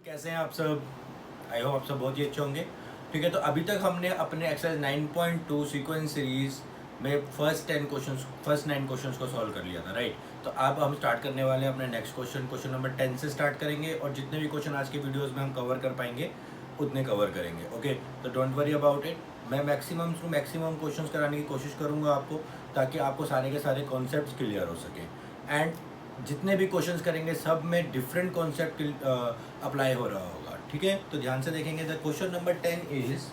कैसे हैं आप सब। आई होप आप सब बहुत ही अच्छे होंगे। ठीक है, तो अभी तक हमने अपने एक्सरसाइज 9.2 सीक्वेंस सीरीज में फर्स्ट 9 क्वेश्चंस को सॉल्व कर लिया था, राइट। तो अब हम स्टार्ट करने वाले हैं अपने नेक्स्ट क्वेश्चन नंबर 10 से स्टार्ट करेंगे, और जितने भी क्वेश्चन आज के वीडियोस में हम कवर कर पाएंगे उतने कवर करेंगे। ओके, तो डोंट वरी अबाउट इट। मैं मैक्सिमम टू मैक्सिमम क्वेश्चंस कराने की कोशिश करूंगा आपको, ताकि आपको सारे के सारे कॉन्सेप्ट्स क्लियर हो सके। एंड जितने भी क्वेश्चंस करेंगे सब में डिफरेंट कॉन्सेप्ट अप्लाई हो रहा होगा। ठीक है, तो ध्यान से देखेंगे। The question number 10 is,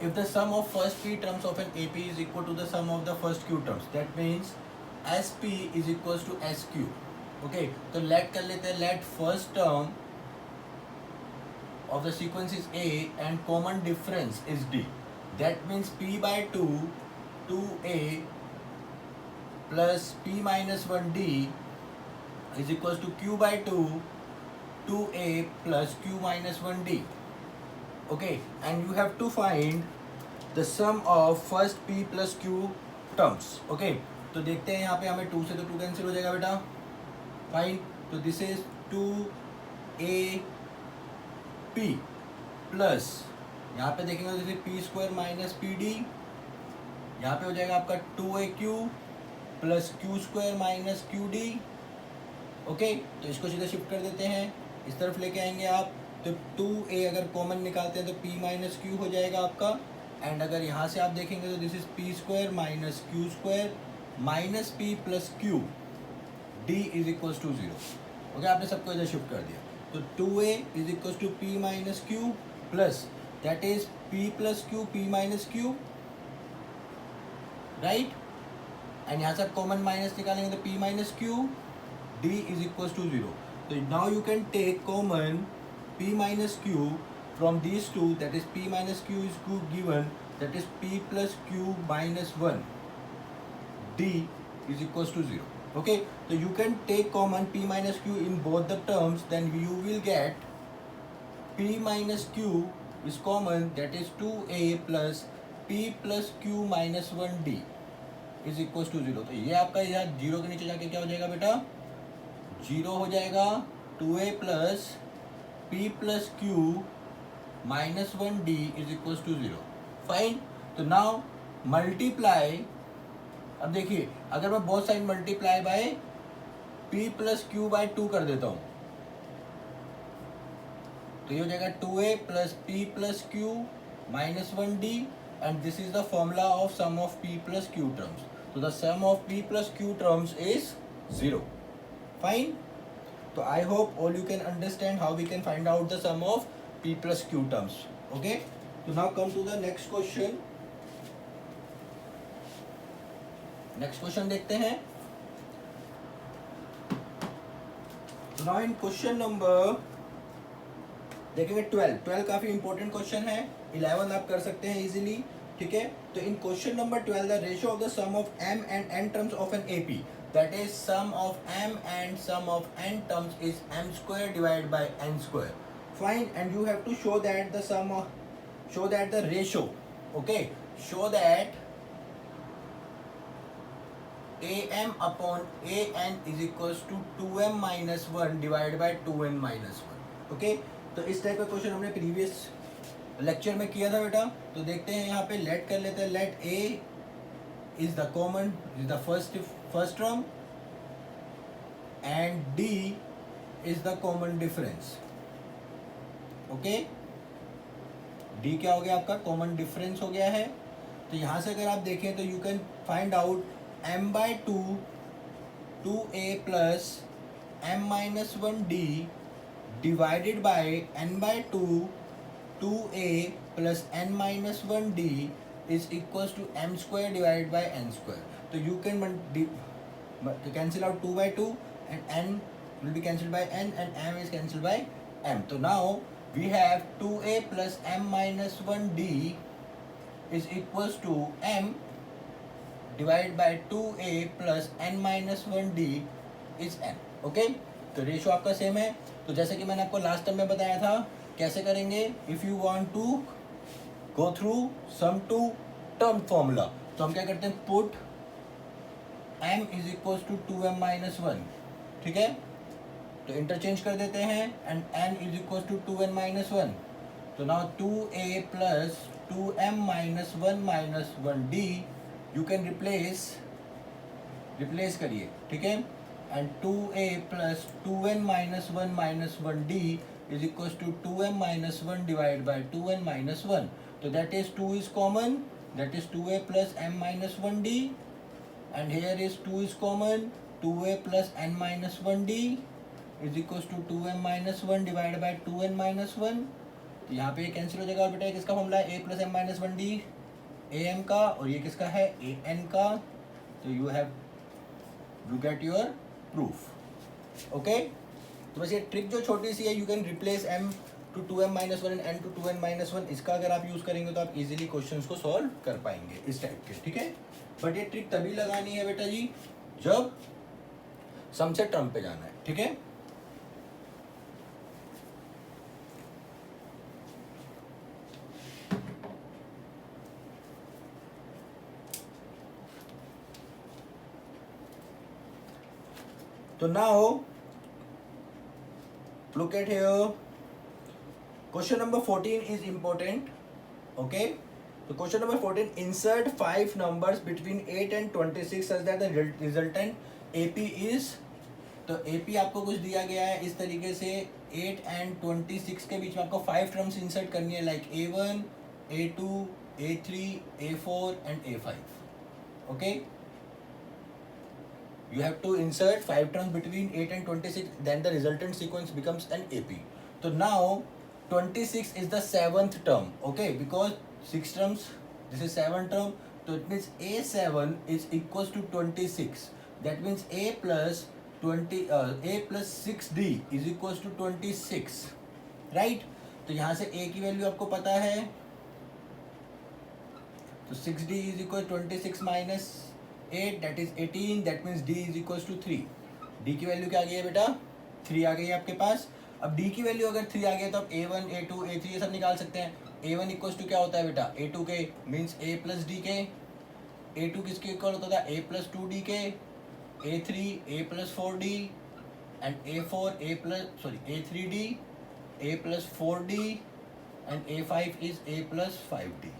if the sum of first p terms of an AP is equal to the sum of the first q terms, that means SP is equals to SQ. Okay, तो let कर लेते हैं, let first term of the sequence is A and common difference is D. That means P by 2 2A plus P minus 1D is equals to Q by 2 2A plus Q minus 1D. Okay, and you have to find the sum of first P plus Q terms. Okay, तो देखते हैं यहाँ पे हमें 2 से तो 2 cancel हो जाएगा बेटा, फाइन। तो दिस इज 2AP प्लस यहाँ पे देखेंगे जैसे P square minus P D, यहाँ पे हो जाएगा आपका 2AQ plus Q square minus Q D. Okay, तो इसको सीधा शिफ्ट कर देते हैं, इस तरफ लेके आएंगे आप। तो 2A अगर कॉमन निकालते हैं तो P माइनस क्यू हो जाएगा आपका। एंड अगर यहाँ से आप देखेंगे तो this is P square minus Q square minus P plus Q D is equals to 0। Okay, आपने सबको इधर शिफ्ट कर दिया। तो 2A is equals to P minus Q plus that is P plus Q P minus Q, right. And यहाँ से आप common minus निकालेंगे तो P minus Q D is equals to 0. So now you can take common P minus Q from these two, that is P minus Q is given, that is P plus Q minus 1. D is equals to 0. Okay, so you can take common P minus Q in both the terms, then you will get P minus Q is common, that is 2A plus P plus Q minus 1D is equals to 0. तो ये आपका यहाँ 0 के नीचे जाके क्या हो जाएगा बेटा, 0 हो जाएगा। 2A plus P plus Q minus 1D is equals to 0। Fine, तो नाउ मल्टीप्लाई। अब देखिए, अगर मैं both side multiply by P plus Q by 2 कर देता हूँ तो ये हो जाएगा 2A plus P plus Q minus 1D, and this is the formula of sum of P plus Q terms. तो the sum of P plus Q terms is 0। Fine. So I hope all you can understand how we can find out the sum of P plus Q terms. Okay. So now come to the next question. Next question देखते हैं. So now in question number देखेंगे 12 काफी important question है। 11 आप कर सकते हैं easily, ठीक है। तो in question number 12 the ratio of the sum of m and n terms of an AP, that is sum of m and sum of n terms is m square divided by n square. Fine, and you have to show that the sum of, show that the ratio, okay, show that am upon an is equals to 2m minus 1 divided by 2n minus 1. okay, तो इस type का question हमने previous lecture में किया था बेटा। तो देखते हैं यहाँ पे, लेट कर लेते हैं। Let a is the common, is the first term and D is the common difference. Okay, D क्या हो गया आपका, कॉमन डिफरेंस हो गया है। तो यहाँ से अगर आप देखें तो you can find out m by 2 2A plus m minus 1D divided by n by 2 2A plus n minus 1D is equals to m square divided by n square. So you can cancel out 2 by 2 and n will be cancelled by n and m is cancelled by m. So now we have 2A plus m minus 1D is equals to m divided by 2A plus n minus 1D is n. Okay, तो ratio आपका same है। तो जैसे कि मैंने आपको last time में बताया था कैसे करेंगे, if you want to go through sum to term formula, तो हम क्या करते हैं, put m is equals to 2m minus 1, ठीक है। तो इंटरचेंज कर देते हैं and n is equal to 2n minus 1. तो now 2a plus 2m minus 1 minus 1d you can replace करिए, ठीक है. And 2a plus 2n minus 1 minus 1d is equal to 2m minus 1 divide by 2n minus 1. तो that is 2 is common, that is 2a plus m minus 1d, and here is 2 is common, 2a plus n minus 1d is equals to 2m minus 1 divided by 2n minus 1. तो यहाँ पे ये cancel हो जाएगा और बेटा किसका formula है a plus m minus 1d am का, और ये किसका है an का. तो you get your proof. Okay, तो बस ये ट्रिक जो छोटी सी है, you can replace m to 2m minus 1 and n to 2n minus 1, इसका अगर आप यूज़ करेंगे तो आप इजीली क्वेश्चंस को सॉल्व कर पाएंगे इस टाइप के, ठीक है. बट ये ट्रिक तभी लगानी है बेटा जी जब सम से टर्म पे जाना है, ठीक है. तो now look at here. Question number 14 is important. Okay. So question number 14, insert 5 numbers between 8 and 26 such that the resultant AP is. तो AP आपको कुछ दिया गया है इस तरीके से 8 and 26 के बीच में आपको 5 टर्म्स इंसर्ट करनी है, like A1, A2, A3, A4 and A5. Okay. You have to insert 5 terms between 8 and 26, then the resultant sequence becomes an AP. So now 26 is the 7th term, okay, because 6 terms, this is 7 term, so it means A7 is equals to 26. That means A plus 6D is equals to 26, right? तो यहाँ से A की value आपको पता है, तो 6D is equal to 26 minus 8, that is 18, that means D is equals to 3. D की value क्या आ गई है बेटा, 3 आ गई है आपके पास. अब D की वैल्यू अगर 3 आ गया तो आप A1, A2, A3 ये सब निकाल सकते हैं. A1 इक्वल्स टू क्या होता है बेटा, A2 के मीन्स A प्लस डी के. A2 किसके इक्वल होता था, A प्लस 2D के. A3 A plus 4D and A3D A plus 4D and A5 is A plus 5D.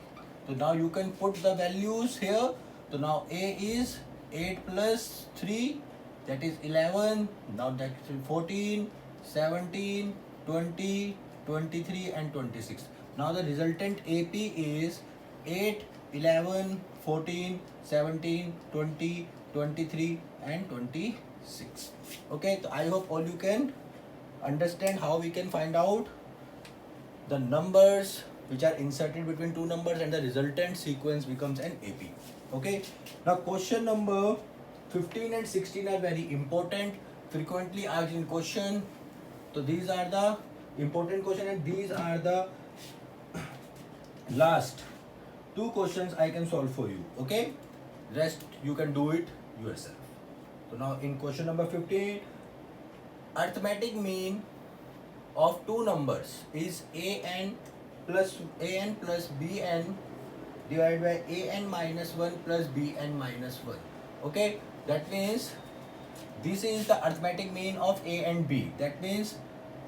So now you can put the values here. So now A is 8 plus 3, that is 11. Now that is 14, 17, 20, 23 and 26. Now the resultant AP is 8, 11, 14, 17, 20, 23 and 26. Okay, so I hope all you can understand how we can find out the numbers which are inserted between two numbers and the resultant sequence becomes an AP. Okay, now question number 15 and 16 are very important, frequently asked in question. So these are the important question and these are the last 2 questions I can solve for you. Okay, rest you can do it yourself. So now in question number 15, arithmetic mean of 2 numbers is an plus bn divided by an minus 1 plus bn minus 1. Okay, that means this is the arithmetic mean of a and b. That means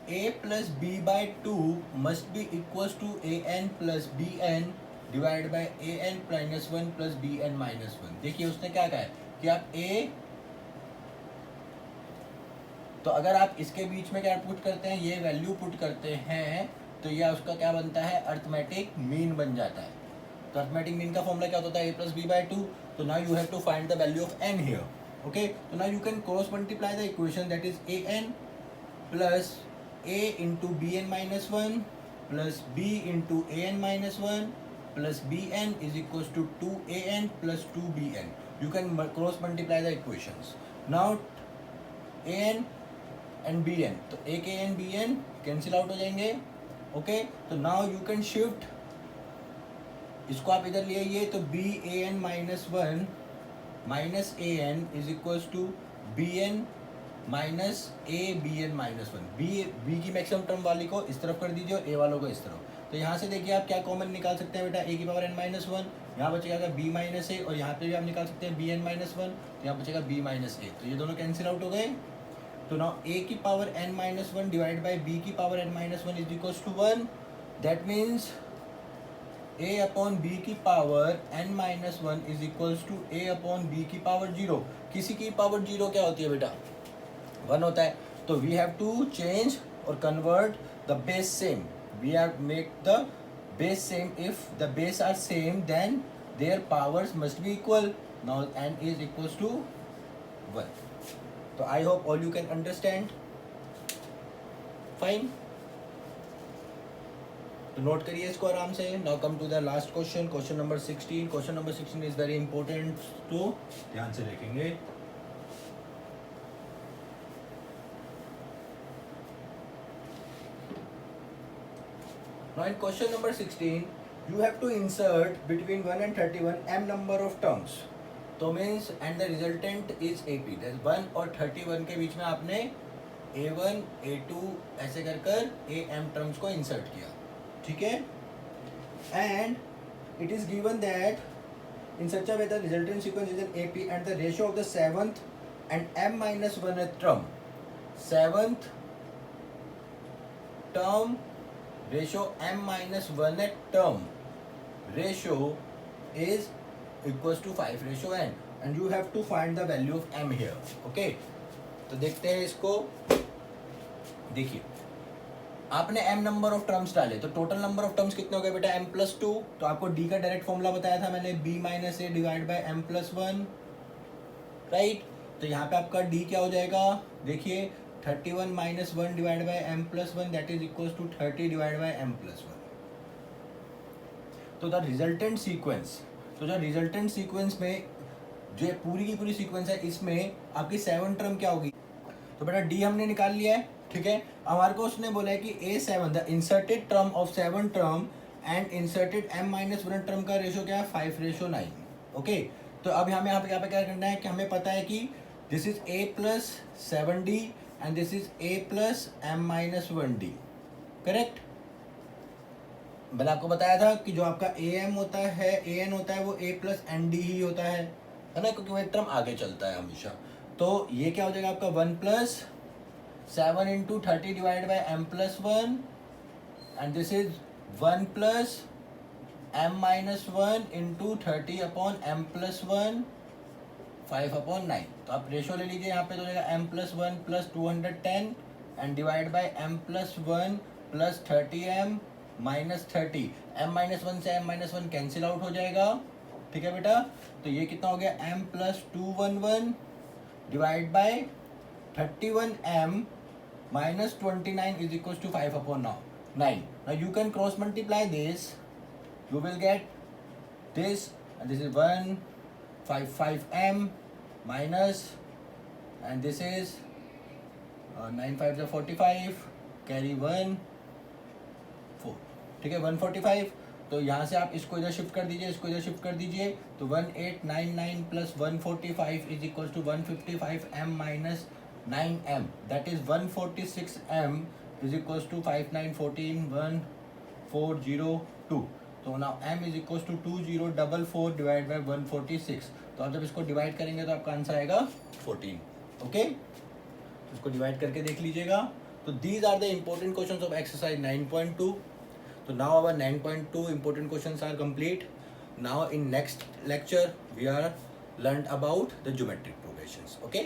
a plus b by 2 must be equals to an plus bn divided by an minus 1 plus bn minus 1. देखिए उसने क्या कहा है कि आप a, तो अगर आप इसके बीच में क्या पुट करते हैं, ये वैल्यू पुट करते हैं, तो यह उसका क्या बनता है, अर्थमेटिक मीन बन जाता है. तो अर्थमेटिक मीन का फॉर्मूला क्या होता है, a प्लस बी बाई 2. तो now you have to find the value of n here. Okay, तो now you can cross multiply the equation, that is an plus a into B N minus 1 plus b into A N minus 1 plus B N is equals to 2an plus 2bn. You can cross multiply the equations. Now an and bn, तो a के n bn cancel out हो जाएंगे. Okay, तो now you can shift, इसको आप इधर ले आइए, तो B A N minus 1 minus A N is equals to B N minus A B N minus 1. बी की मैक्सिमम टर्म वाली को इस तरफ कर दीजिए और ए वालों को इस तरफ. तो यहाँ से देखिए आप क्या कॉमन निकाल सकते हैं बेटा, ए की पावर एन माइनस 1, यहाँ बचेगा बी माइनस ए, और यहाँ पे भी आप निकाल सकते हैं बी एन माइनस 1, तो यहाँ बचेगा बी माइनस ए. तो ये दोनों कैंसिल आउट हो गए. तो नाउ a की power n minus one divide by b की power n minus one is equals to 1. That means a upon b की power n minus one is equals to a upon b की power 0. किसी की power 0 क्या होती है बेटा? 1 होता है. तो वी हैव टू चेंज और convert the base same. We have make the base same. If the base are same then their powers must be equal. Now n is equals to 1. तो I hope all you can understand. Fine. तो note करिए इसको आराम से. Now come to the last question, question number 16. Question number 16 is very important, तो ध्यान से देखेंगे. Now in question number 16, you have to insert between 1 and 31 m number of terms. तो means and the resultant is AP. That's 1 और 31 के बीच में आपने A1, A2 ऐसे कर कर AM terms को insert किया. ठीक है? And it is given that in such a way the resultant sequence is an AP and the ratio of the 7th and m minus 1th term. 7th term ratio m minus 1 at term ratio is equals to 5 ratio n and you have to find the value of m here. Okay, तो देखते हैं इसको. देखिए आपने m number of terms डाले तो total number of terms कितने हो गए बेटा? m plus 2. तो आपको d का डायरेक्ट फॉर्मूला बताया था मैंने, b minus A divide by m plus 1. Right. तो यहाँ पे आपका d क्या हो जाएगा? देखिए 31 minus 1 divide by m plus 1 that is equals to 30 divide by m plus 1. तो द रिजल्टेंट सीक्वेंस, तो जो रिजल्टेंट सीक्वेंस में जो पूरी की पूरी सीक्वेंस है इसमें आपकी 7 टर्म क्या होगी? तो बेटा d हमने निकाल लिया है. ठीक है. हमारे को उसने बोला है कि A7 the inserted term of 7 term and inserted m minus 1 term का रेशो क्या है? 5 रेशो 9. ओके. तो अब हमें यहाँ पे क्या करना है कि हमें पता है कि this is a plus 7d and this is a plus m minus 1d. Correct. मैंने आपको बताया था कि जो आपका am होता है, an होता है, वो a plus nd ही होता है ना, क्योंकि वो एक टर्म आगे चलता है हमेशा. तो ये क्या हो जाएगा आपका 1 plus 7 into 30 divide by m plus 1 and this is 1 plus m minus 1 into 30 upon m plus 1 5 upon 9. तो आप रेशो ले लीजिए यहाँ पे, तो हो जाएगा m plus 1 plus 210 and divide by m plus 1 plus 30m minus 30. m minus 1 से m माइनस 1 कैंसिल आउट हो जाएगा. ठीक है बेटा. तो ये कितना हो गया? m plus 211 divide by 31m minus 29 is equal to 5 upon 9. Now you can cross multiply this, you will get this and this is 155m minus and this is 9 5 45 carry 1 4. ठीक है 145. तो यहाँ से आप इसको इधर शिफ्ट कर दीजिए, इसको इधर शिफ्ट कर दीजिए. तो 1899 plus 145 is equal to 155m minus 9m that is 146m is equal to 5914 1402. तो now m is equal to 2044 divide by 146. तो आप जब इसको डिवाइड करेंगे तो आपका आंसर आएगा 14. ओके. इसको डिवाइड करके देख लीजिएगा. तो these are the important questions of exercise 9.2. तो now our 9.2 important questions are complete. Now in next lecture we are learned about the geometric progressions. Okay.